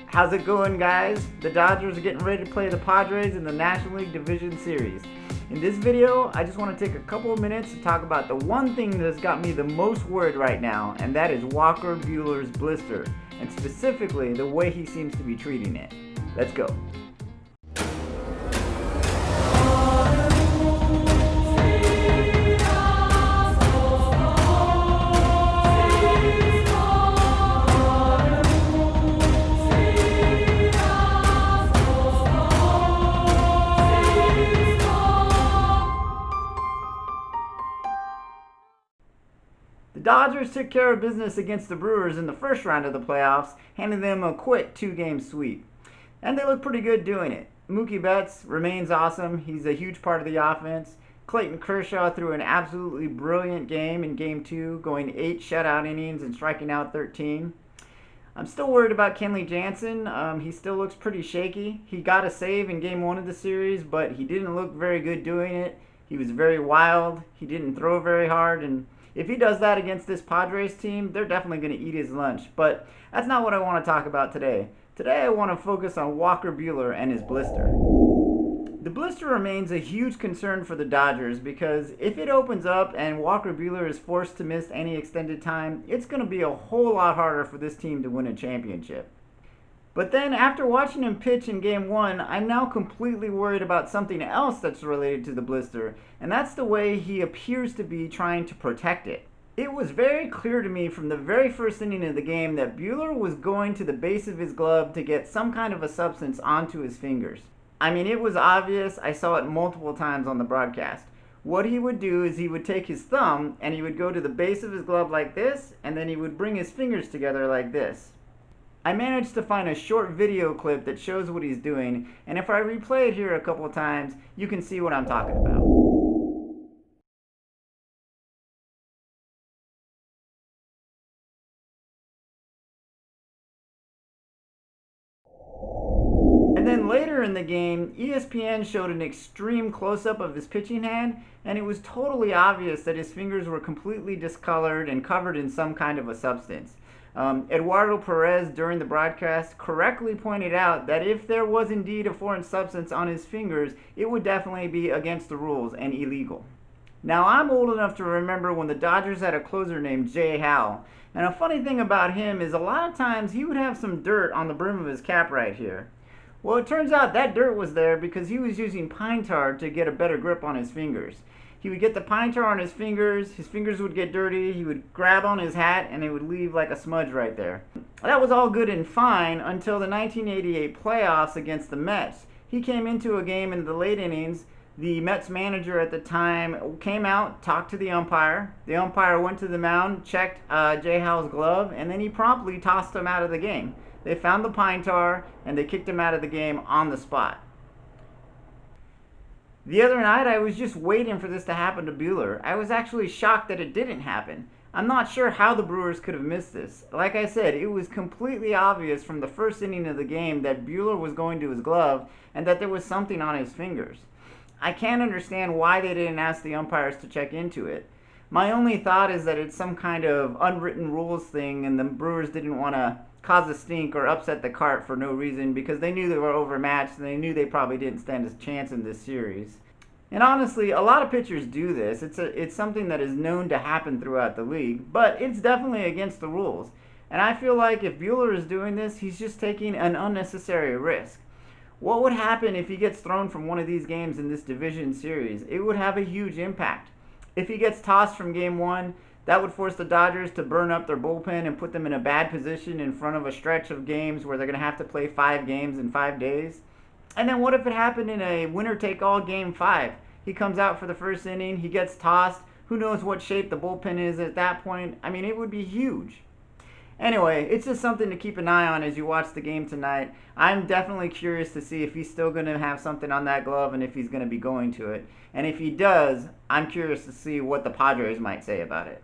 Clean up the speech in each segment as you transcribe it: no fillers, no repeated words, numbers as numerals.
How's it going, guys? The Dodgers are getting ready to play the Padres in the National League Division Series. In this video, I just want to take a couple of minutes to talk about the one thing that's got me the most worried right now, and that is Walker Buehler's blister, and specifically the way he seems to be treating it. Let's go. The Dodgers took care of business against the Brewers in the first round of the playoffs, handing them a quick 2-game sweep. And they look pretty good doing it. Mookie Betts remains awesome. He's a huge part of the offense. Clayton Kershaw threw an absolutely brilliant game in Game 2, going 8 shutout innings and striking out 13. I'm still worried about Kenley Jansen. He still looks pretty shaky. He got a save in Game 1 of the series, but he didn't look very good doing it. He was very wild. He didn't throw very hard, and if he does that against this Padres team, they're definitely going to eat his lunch. But that's not what I want to talk about today. Today I want to focus on Walker Buehler and his blister. The blister remains a huge concern for the Dodgers because if it opens up and Walker Buehler is forced to miss any extended time, it's going to be a whole lot harder for this team to win a championship. But then after watching him pitch in Game 1, I'm now completely worried about something else that's related to the blister, and that's the way he appears to be trying to protect it. It was very clear to me from the very first inning of the game that Buehler was going to the base of his glove to get some kind of a substance onto his fingers. I mean, it was obvious. I saw it multiple times on the broadcast. What he would do is he would take his thumb and he would go to the base of his glove like this, and then he would bring his fingers together like this. I managed to find a short video clip that shows what he's doing, and if I replay it here a couple of times, you can see what I'm talking about. And then later in the game, ESPN showed an extreme close-up of his pitching hand, and it was totally obvious that his fingers were completely discolored and covered in some kind of a substance. Eduardo Perez, during the broadcast, correctly pointed out that if there was indeed a foreign substance on his fingers, it would definitely be against the rules and illegal. Now, I'm old enough to remember when the Dodgers had a closer named Jay Howell, and a funny thing about him is a lot of times he would have some dirt on the brim of his cap right here. Well, it turns out that dirt was there because he was using pine tar to get a better grip on his fingers. He would get the pine tar on his fingers would get dirty, he would grab on his hat, and it would leave like a smudge right there. That was all good and fine until the 1988 playoffs against the Mets. He came into a game in the late innings. The Mets manager at the time came out, talked to the umpire. The umpire went to the mound, checked Jay Howell's glove, and then he promptly tossed him out of the game. They found the pine tar, and they kicked him out of the game on the spot. The other night, I was just waiting for this to happen to Buehler. I was actually shocked that it didn't happen. I'm not sure how the Brewers could have missed this. Like I said, it was completely obvious from the first inning of the game that Buehler was going to his glove and that there was something on his fingers. I can't understand why they didn't ask the umpires to check into it. My only thought is that it's some kind of unwritten rules thing and the Brewers didn't want to cause a stink or upset the cart for no reason because they knew they were overmatched and they knew they probably didn't stand a chance in this series. And honestly, a lot of pitchers do this. It's something that is known to happen throughout the league, but it's definitely against the rules. And I feel like if Buehler is doing this, he's just taking an unnecessary risk. What would happen if he gets thrown from one of these games in this division series? It would have a huge impact. If he gets tossed from Game 1, that would force the Dodgers to burn up their bullpen and put them in a bad position in front of a stretch of games where they're going to have to play 5 games in 5 days. And then what if it happened in a winner-take-all Game 5? He comes out for the first inning, he gets tossed. Who knows what shape the bullpen is at that point? I mean, it would be huge. Anyway, it's just something to keep an eye on as you watch the game tonight. I'm definitely curious to see if he's still going to have something on that glove and if he's going to be going to it. And if he does, I'm curious to see what the Padres might say about it.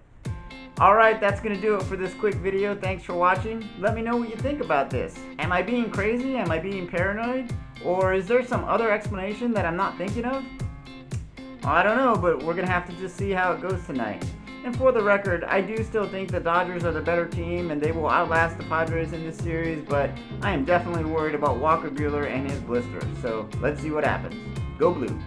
Alright, that's going to do it for this quick video. Thanks for watching. Let me know what you think about this. Am I being crazy? Am I being paranoid? Or is there some other explanation that I'm not thinking of? Well, I don't know, but we're going to have to just see how it goes tonight. And for the record, I do still think the Dodgers are the better team and they will outlast the Padres in this series, but I am definitely worried about Walker Buehler and his blister. So let's see what happens. Go Blue!